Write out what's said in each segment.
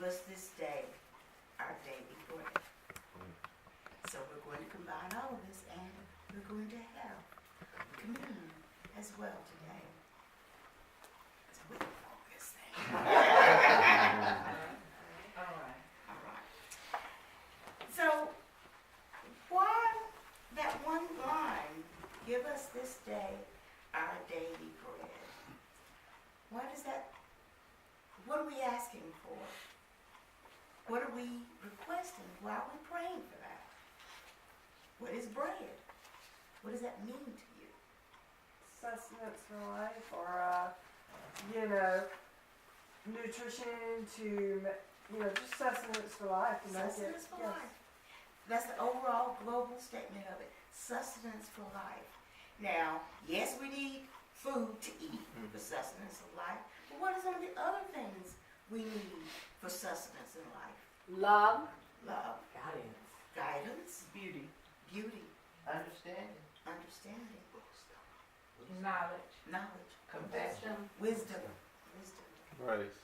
us this day our daily bread. So we're going to combine all of this, and we're going to have communion as well today. So we can focus thing. All right. So why that one line, give us this day our daily bread? Why does that, what are we asking for? What are we requesting? Why are we praying for that? What is bread? What does that mean to you? Sustenance for life, or nutrition to, just sustenance for life. Sustenance for life. That's the overall global statement of it. Sustenance for life. Now, yes, we need food to eat for sustenance of life, but what are some of the other things we need for sustenance in life? Love. Love. Guidance. Guidance. Beauty. Beauty. Understanding. Understanding. Knowledge. Knowledge. Compassion. Wisdom. Wisdom. Grace.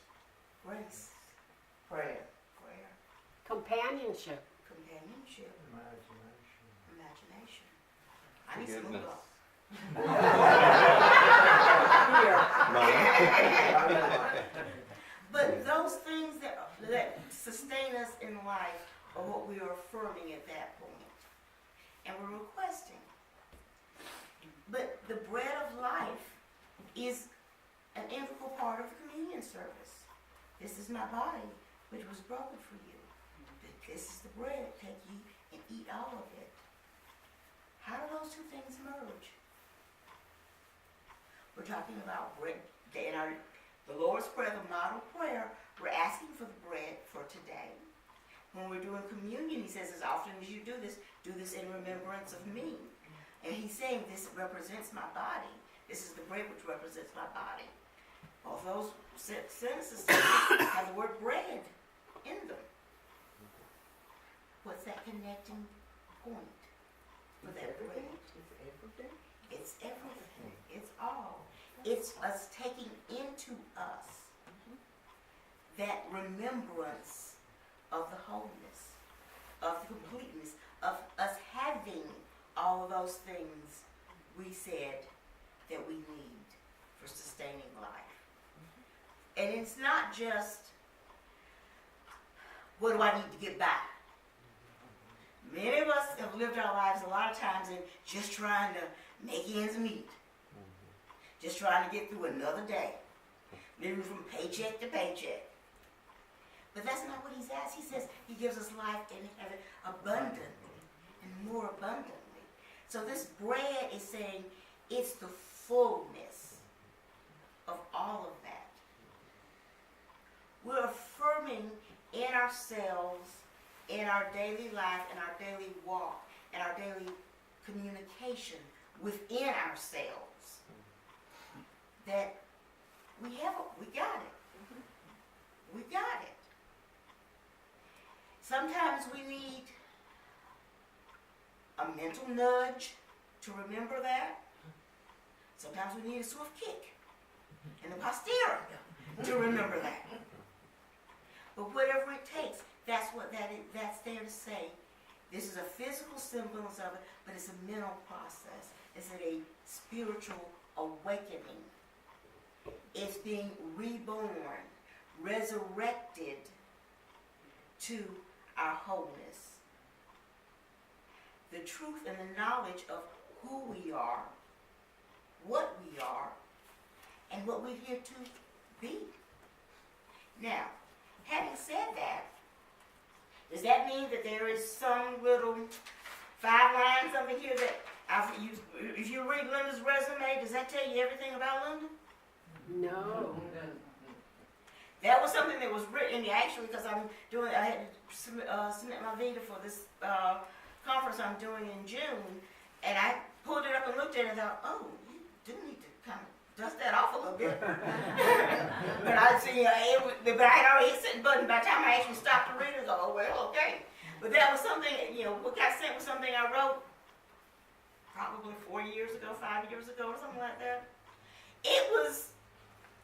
Grace. Prayer. Prayer. Companionship. Companionship. Imagination. Imagination. I need some Forgiveness. But those things that sustain us in life are what we are affirming at that point. And we're requesting. But the bread of life is an integral part of the communion service. This is my body, which was broken for you. This is the bread. Take ye and eat all of it. How do those two things merge? We're talking about bread. In the Lord's Prayer, the model prayer, we're asking for the bread for today. When we're doing communion, he says, as often as you do this in remembrance of me. And he's saying, this represents my body. This is the bread which represents my body. Both those sentences have the word bread in them. What's that connecting point for that bread? It's everything. It's everything. It's all. It's us taking into us that remembrance of the wholeness, of the completeness, of us having all of those things we said that we need for sustaining life. And it's not just, what do I need to get by? Many of us have lived our lives a lot of times in just trying to make ends meet. Just trying to get through another day. Living from paycheck to paycheck. But that's not what he's asked. He says he gives us life and have it abundantly and more abundantly. So this bread is saying it's the fullness of all of that. We're affirming in ourselves, in our daily life, in our daily walk, in our daily communication within ourselves, that we got it. We got it. Sometimes we need a mental nudge to remember that. Sometimes we need a swift kick in the posterior to remember that. But whatever it takes, that's what that's there to say. This is a physical semblance of it, but it's a mental process. It's a spiritual awakening. It's being reborn, resurrected to our wholeness. The truth and the knowledge of who we are, what we are, and what we're here to be. Now, having said that, does that mean that there is some little 5 lines over here that if you read Linda's resume, does that tell you everything about Linda? No. That was something that was written actually because I had to submit my vita for this conference I'm doing in June, and I pulled it up and looked at it and thought, oh, you do need to kind of dust that off a little bit. But I see, but I had already hit the button. By the time I actually stopped to read it, I go, oh well, okay. But that was something, what got sent was something I wrote probably 4 years ago, 5 years ago, or something like that. It was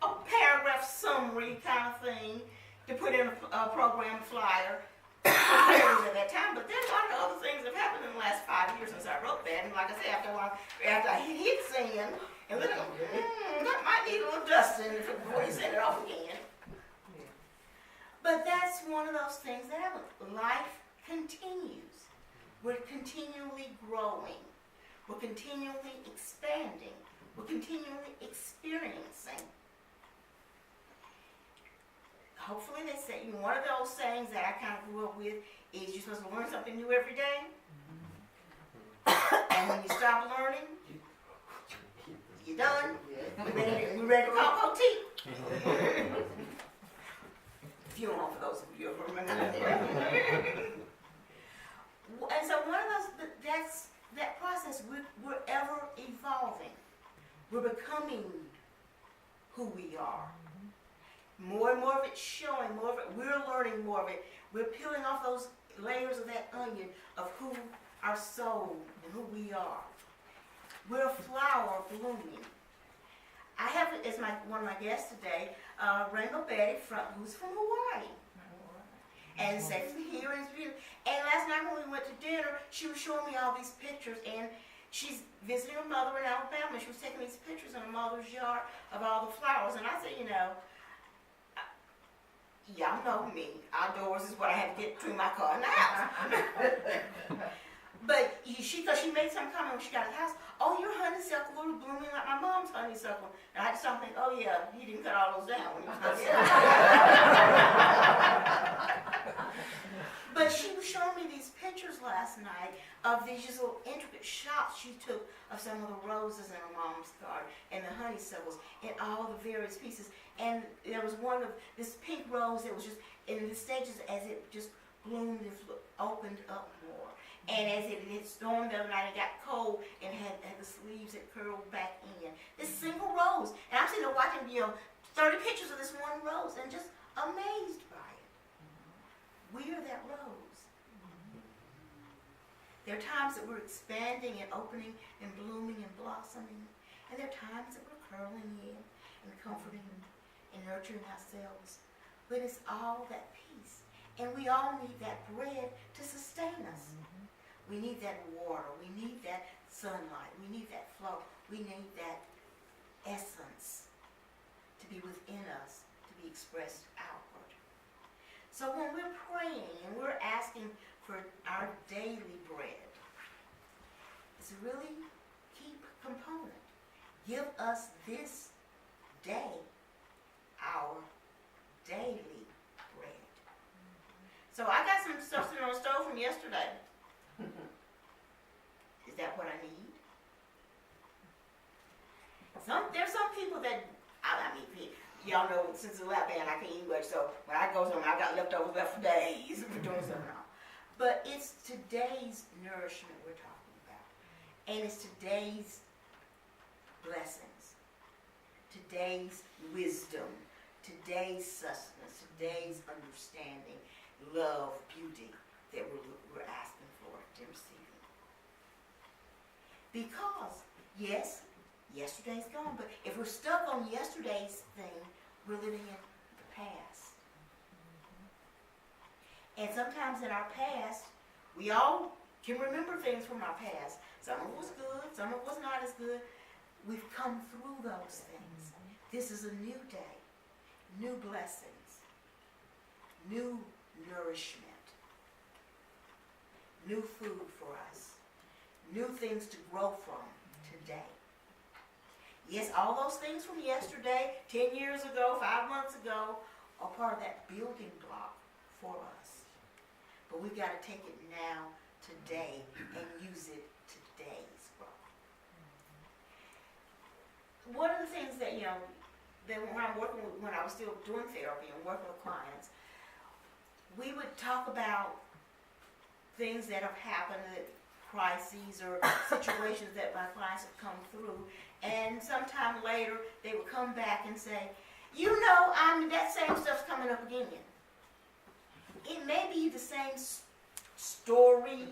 a paragraph summary kind of thing to put in a program flyer at that time, but there's a lot of other things that have happened in the last 5 years since I wrote that. And like I said, after I hit send, and look, that might need a little dusting before you send it off again. But that's one of those things that happen. Life continues. We're continually growing. We're continually expanding. We're continually experiencing. Hopefully they say, one of those sayings that I kind of grew up with is you're supposed to learn something new every day. And when you stop learning, you're done. We're ready to call Coty. Funeral for those of you who remember that. And so one of those, that's that process, we're ever evolving. We're becoming who we are. More and more of it's showing, more of it, we're learning more of it. We're peeling off those layers of that onion of who our soul and who we are. We're a flower blooming. I have as one of my guests today, Rainbow Betty, who's from Hawaii. And said here is beautiful. And last night when we went to dinner, she was showing me all these pictures, and she's visiting her mother in Alabama. She was taking these pictures in her mother's yard of all the flowers. And I said, y'all know me. Outdoors is what I have to get between my car and the house. But because she made some comment when she got to the house, oh, your honeysuckle was blooming like my mom's honeysuckle. And I just started thinking, oh yeah, he didn't cut all those down when he was But she was showing me these pictures last night of these just little intricate shots she took of some of the roses in her mom's garden and the honeysuckles and all the various pieces. And there was one of this pink rose that was just in the stages as it just bloomed and opened up more. And as it stormed the other night, it got cold and had the sleeves that curled back in. This single rose. And I'm sitting there watching, 30 pictures of this one rose and just amazed by it. We are that rose. There are times that we're expanding and opening and blooming and blossoming. And there are times that we're curling in and comforting and nurturing ourselves. But it's all that peace. And we all need that bread to sustain us. We need that water. We need that sunlight. We need that flow. We need that essence to be within us, to be expressed outward. So when we're praying and we're asking for our daily bread, it's a really key component. Give us this day our daily bread. So I got some stuff sitting on the stove from yesterday. Is that what I need? There's some people that, y'all know since the lap band I can't eat much, so when I go somewhere, I got leftovers left for days for doing something else. But it's today's nourishment we're talking about. And it's today's blessings, today's wisdom, today's sustenance, today's understanding, love, beauty that we're asking for and receiving. Because, yes, yesterday's gone, but if we're stuck on yesterday's thing, we're living in the past. And sometimes in our past, we all can remember things from our past. Some of it was good, some of it was not as good. We've come through those things. This is a new day, new blessings, new nourishment, new food for us, new things to grow from today. Yes, all those things from yesterday, 10 years ago, 5 months ago, are part of that building block for us. But we've got to take it now, today, and use it today's growth. One of the things that, that when I was still doing therapy and working with clients, we would talk about things that have happened, crises or situations that my clients have come through, and sometime later they would come back and say, that same stuff's coming up again. It may be the same story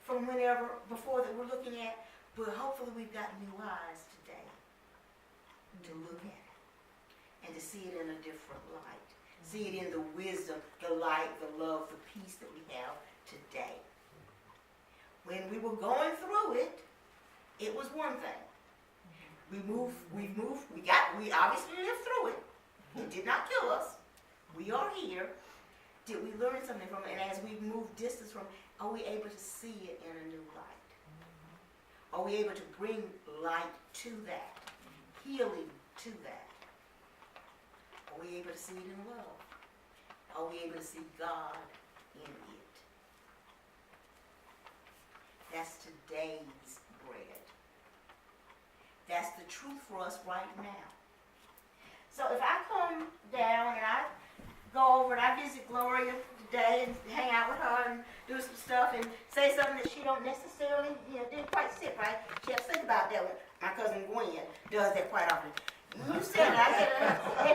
from whenever before that we're looking at, but hopefully we've got new eyes today to look at it and to see it in a different light, See it in the wisdom, the light, the love, the peace that we have today. When we were going through it, it was one thing. We obviously lived through it. It did not kill us. We are here. Did we learn something from it? And as we move distance from it, are we able to see it in a new light? Are we able to bring light to that? Healing to that? Are we able to see it in love? Are we able to see God in it? That's today's bread. That's the truth for us right now. So if I come down and I go over and I visit Gloria today and hang out with her and do some stuff and say something that she don't necessarily, didn't quite sit right, she has to think about that one. My cousin Gwen does that quite often. You said I had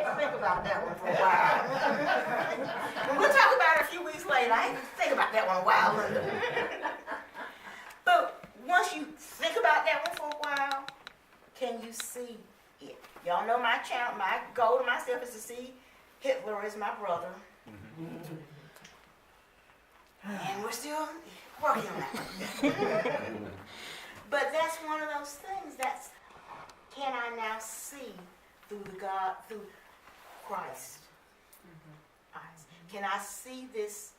to think about that one for a while. We'll talk about it a few weeks later. I had to think about that one a while. But once you think about that one for a while, can you see it? Y'all know my challenge, my goal to myself is to see Hitler as my brother. And we're still working on that. But that's one of those things that's, can I now see through Christ eyes? Can I see this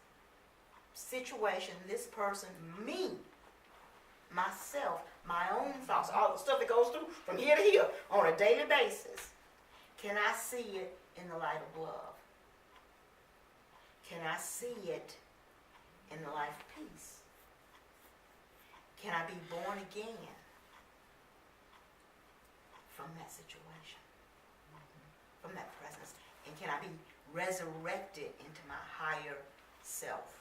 situation, this person, me, myself, my own thoughts, all the stuff that goes through from here to here on a daily basis? Can I see it in the light of love? Can I see it in the light of peace? Can I be born again from that situation, from that presence? And can I be resurrected into my higher self,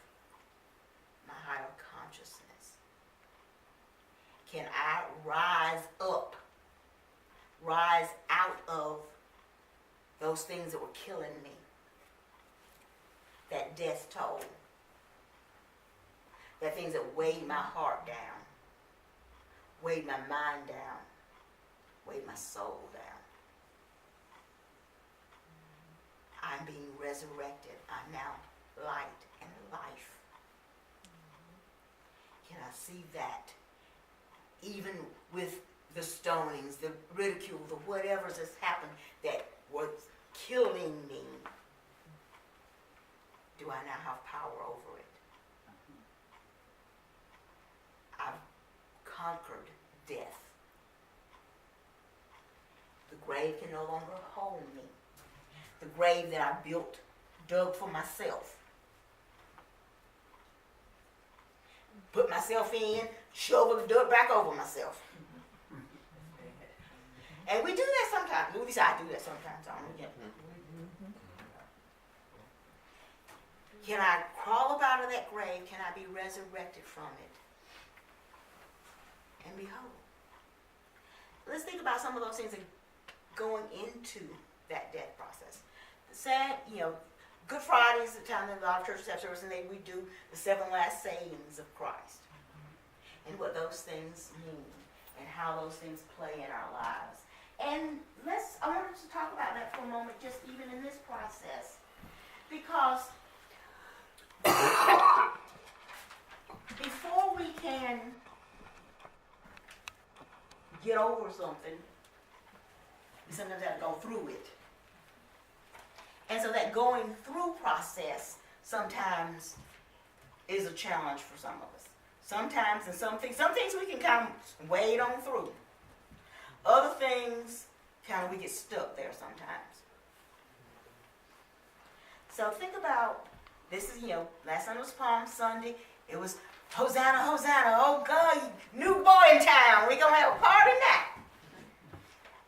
my higher consciousness? Can I rise up, rise out of those things that were killing me? That death toll. That things that weighed my heart down, weighed my mind down, weighed my soul down. I'm being resurrected. I'm now light and life. Can I see that? Even with the stonings, the ridicule, the whatever's has happened that was killing me, do I now have power over it? I've conquered death. The grave can no longer hold me. The grave that I built, dug for myself. Put myself in, shovel the dirt back over myself. And we do that sometimes. At least I do that sometimes. I don't know. Can I crawl up out of that grave? Can I be resurrected from it? And be whole. Let's think about some of those things that going into that death process. The sad, Good Friday is the time that a lot of churches have service, and we do the 7 last sayings of Christ. And what those things mean, and how those things play in our lives. And I wanted to talk about that for a moment, just even in this process. Because before we can get over something, we sometimes have to go through it. And so that going through process sometimes is a challenge for some of us. Sometimes, and some things we can kind of wade on through. Other things, we get stuck there sometimes. So think about, this is, last Sunday was Palm Sunday. It was Hosanna, Hosanna, oh God, new boy in town. We're going to have a party now.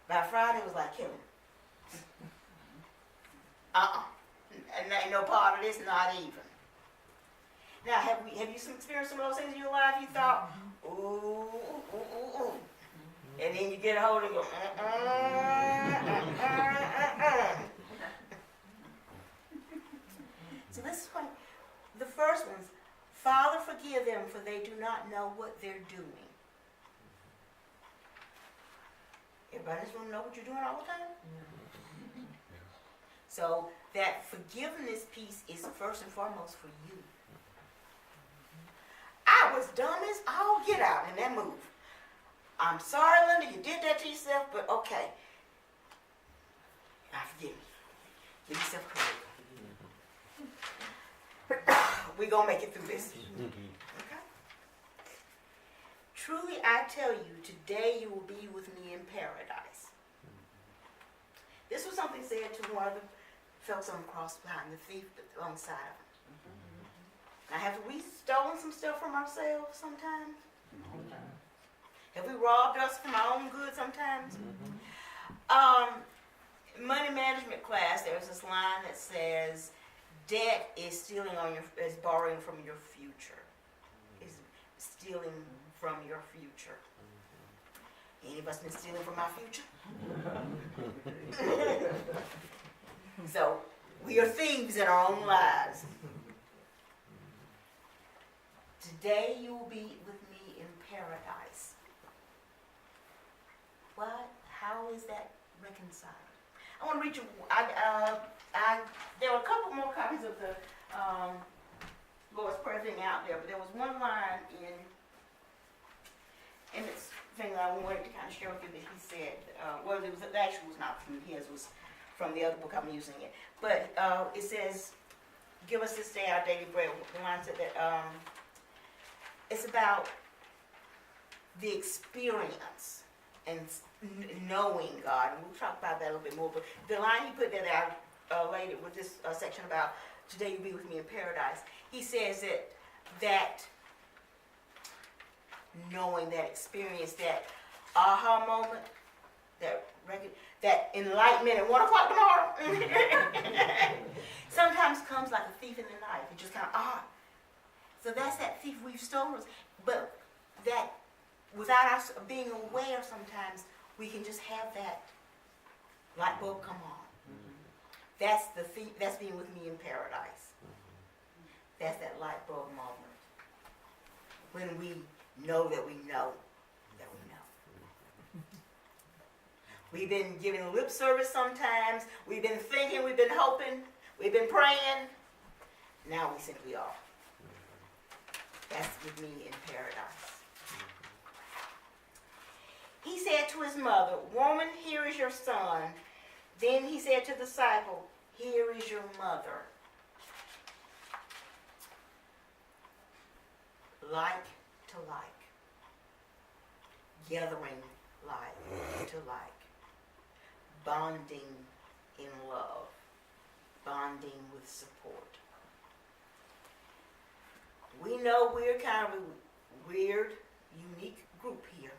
By Friday, it was like killing. And ain't no part of this, not even. Now, have you experienced some of those things in your life you thought, ooh, ooh, ooh, ooh. And then you get a hold and go, So this is what, the first one's, Father, forgive them, for they do not know what they're doing. Everybody in this room know what you're doing all the time? So that forgiveness piece is first and foremost for you. I was dumb as all get out in that move. I'm sorry, Linda, you did that to yourself, but okay. I forgive you. Give yourself credit. We're going to make it through this. Okay? Truly, I tell you, today you will be with me in paradise. This was something said to one of the folks on the cross behind the thief on the side of him. Now, have we stolen some stuff from ourselves sometimes? Have we robbed us from our own goods sometimes? Money management class, there's this line that says, debt is stealing is borrowing from your future. Is stealing from your future. Any of us been stealing from our future? So, we are thieves in our own lives. Today you will be with me in paradise. What? How is that reconciled? I want to read you. There were a couple more copies of the Lord's Prayer thing out there, but there was one line in this thing that I wanted to kind of share with you that he said. Well, it actually was not from his; it was from the other book I'm using it. But it says, "Give us this day our daily bread." The line said that it's about the experience and knowing God, and we'll talk about that a little bit more, but the line he put there later with this section about today you'll be with me in paradise, he says that knowing, that experience, that aha moment, that enlightenment at 1 o'clock tomorrow, sometimes comes like a thief in the night. It just kind of, So that's that thief we've stolen, but that without us being aware sometimes, we can just have that light bulb come on. That's the thief, that's being with me in paradise. That's that light bulb moment. When we know that we know that we know. We've been giving lip service sometimes. We've been thinking, we've been hoping, we've been praying. Now we simply are. That's with me in paradise. He said to his mother, "Woman, here is your son." Then he said to the disciple, "Here is your mother." Like to like. Gathering like to like. Bonding in love. Bonding with support. We know we're kind of a weird, unique group here.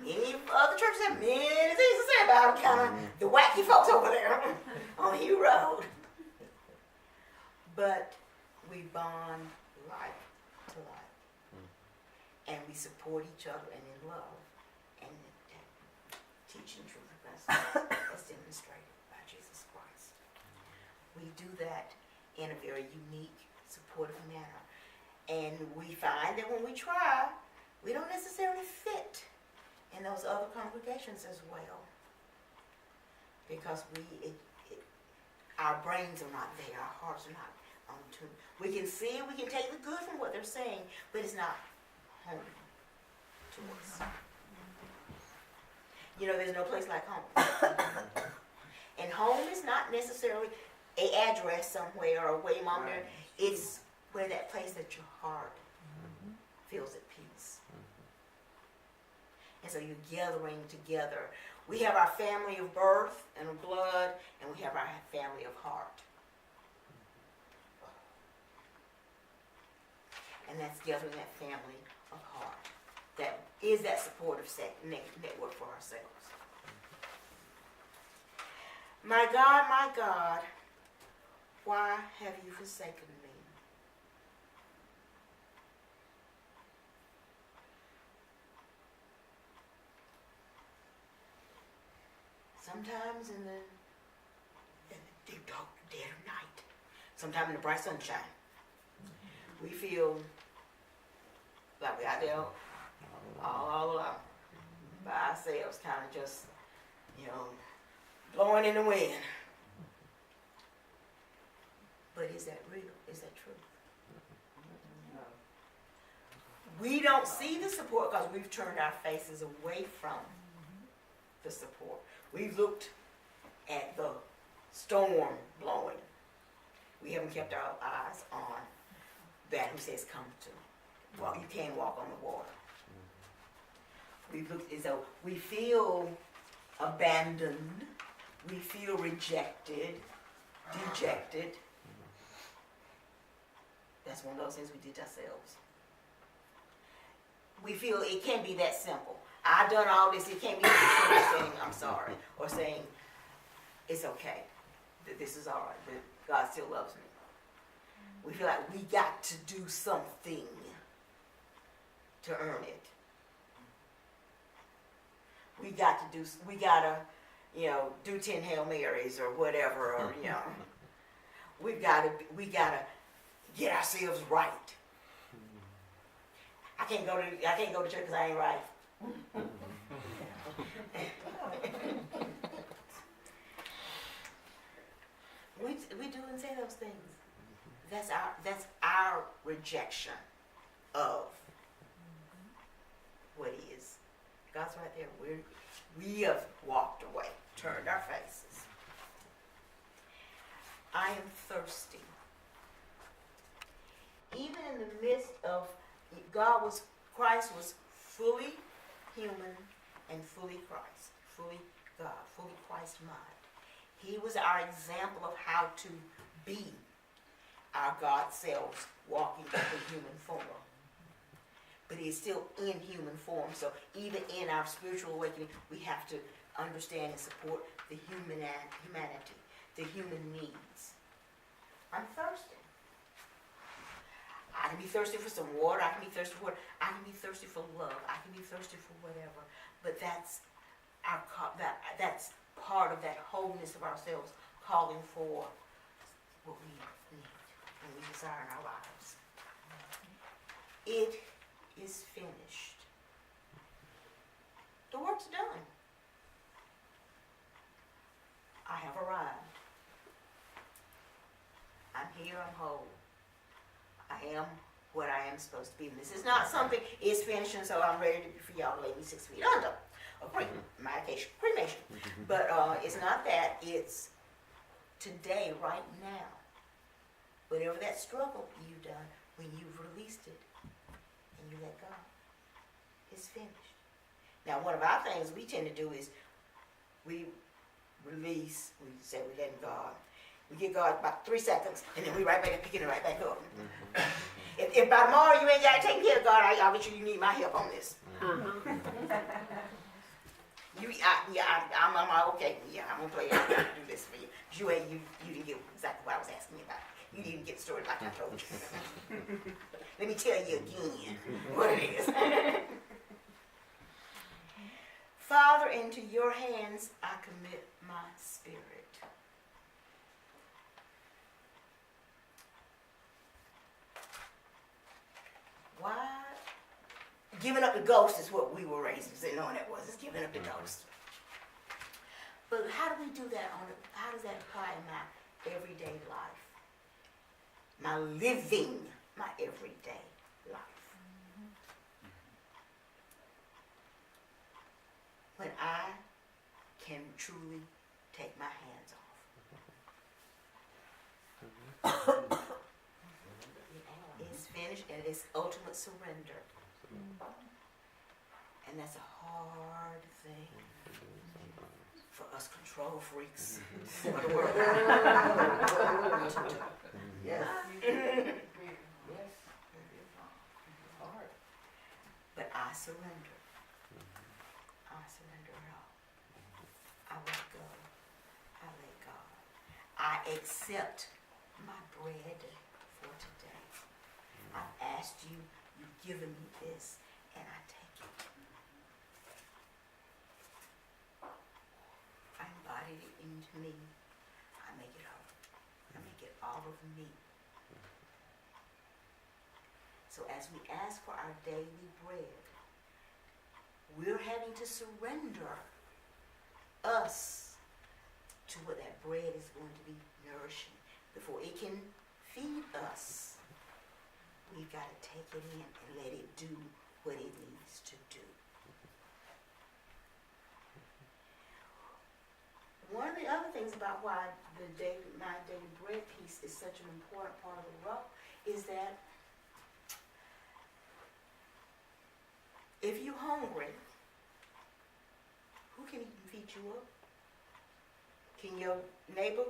Many other churches have many things to say about them, kind of the wacky folks over there on Hugh Road. But we bond like to like. And we support each other and in love. And teaching truth as demonstrated by Jesus Christ. We do that in a very unique, supportive manner. And we find that when we try, we don't necessarily fit in those other congregations as well. Because our brains are not there, our hearts are not on tune. We can see, we can take the good from what they're saying, but it's not home to us. You know, there's no place like home. And home is not necessarily an address somewhere or a way mom there. It's where that place that your heart feels at peace. And so you're gathering together. We have our family of birth and of blood, and we have our family of heart. And that's gathering that family of heart. That is that supportive network for ourselves. My God, why have you forsaken me? Sometimes in the deep dark dead of night, sometimes in the bright sunshine, we feel like we're out there all alone by ourselves, kind of just, blowing in the wind. But is that real? Is that true? No. We don't see the support because we've turned our faces away from the support. We've looked at the storm blowing. We haven't kept our eyes on that who says come to. Well, you can walk on the water. We've looked as though we feel abandoned, we feel rejected, dejected. That's one of those things we did to ourselves. We feel it can't be that simple. I've done all this, it can't be that simple saying I'm sorry or saying it's okay, that this is all right, that God still loves me. We feel like we got to do something to earn it. We gotta, do 10 Hail Marys or whatever, or, we gotta get ourselves right. I can't go to church because I ain't right. we do and say those things. That's our rejection of what is. God's right there. We have walked away, turned our faces. I am thirsty. Even in the midst of Christ was fully human and fully Christ, fully God, fully Christ mind. He was our example of how to be our God selves walking in human form. But he is still in human form, so even in our spiritual awakening, we have to understand and support the humanity, the human needs. I'm thirsty. I can be thirsty for some water, I can be thirsty for water, I can be thirsty for love, I can be thirsty for whatever, but that's part of that wholeness of ourselves, calling for what we need and we desire in our lives. It is finished. The work's done. I have arrived. I'm here, I'm whole. I am what I am supposed to be. And this is not something, it's finished, and so I'm ready for y'all to lay me 6 feet under. Cremation. But it's not that, it's today, right now. Whatever that struggle you've done, when you've released it and you let go, it's finished. Now, one of our things we tend to do is we release, we say we let God. We give God about 3 seconds, and then we right back picking it right back up. If by tomorrow you ain't got to take care of God, I'll bet you need my help on this. I'm okay. Yeah, I'm gonna play it. I'm gonna do this for you. You didn't get exactly what I was asking you about. You didn't get the story like I told you. Let me tell you again what it is. Father, into your hands I commit my spirit. Why? Giving up the ghost is what we were raised to say. No, that was. It's giving up the ghost. But how do we do that? How does that apply in my everyday life? My living, my everyday life. When I can truly take my hands off. It's finished and it's ultimate surrender. And that's a hard thing for us control freaks of the world to do. Yes. Hard. But I surrender. I surrender it all. I let go. I let God. I accept my bread for today. I've asked you, you've given me this, and I take it. I embody it into me. I make it whole. I make it all of me. So as we ask for our daily bread, we're having to surrender us to what that bread is going to be nourishing. Before it can feed us, we've got to take it in and let it do what it needs to do. One of the other things about why my daily bread piece is such an important part of the rough is that if you're hungry, who can even feed you up? Can your neighbor's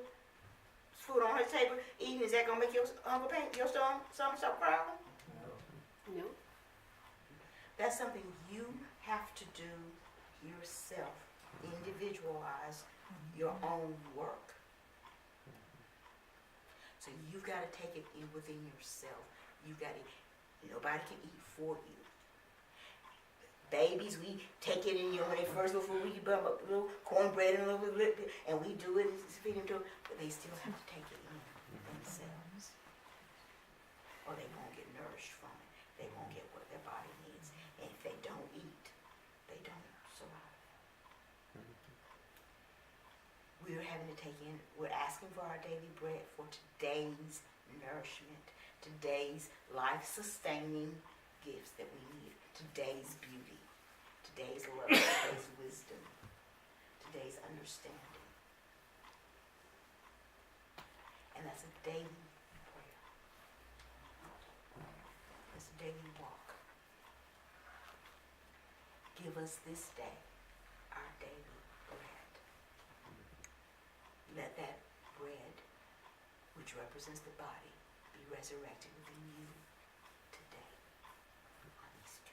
food on her table eating, is that gonna make your hunger pain, your stomach stop growling? No. That's something you have to do yourself, individualize your own work. So you've got to take it in within yourself. You've got to, nobody can eat for you. Babies, we take it in, when they first go food, we bum up a little cornbread and a little bit, and we do it and feed them to them, but they still have to take it in themselves. Or they won't get nourished from it. They won't get what their body needs. And if they don't eat, they don't survive. We're having to take in, we're asking for our daily bread for today's nourishment, today's life-sustaining gifts that we need, today's beauty, today's love, today's wisdom, today's understanding. And that's a daily prayer. That's a daily walk. Give us this day our daily bread. Let that bread, which represents the body, be resurrected within you today on Easter.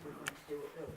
We're going to do it really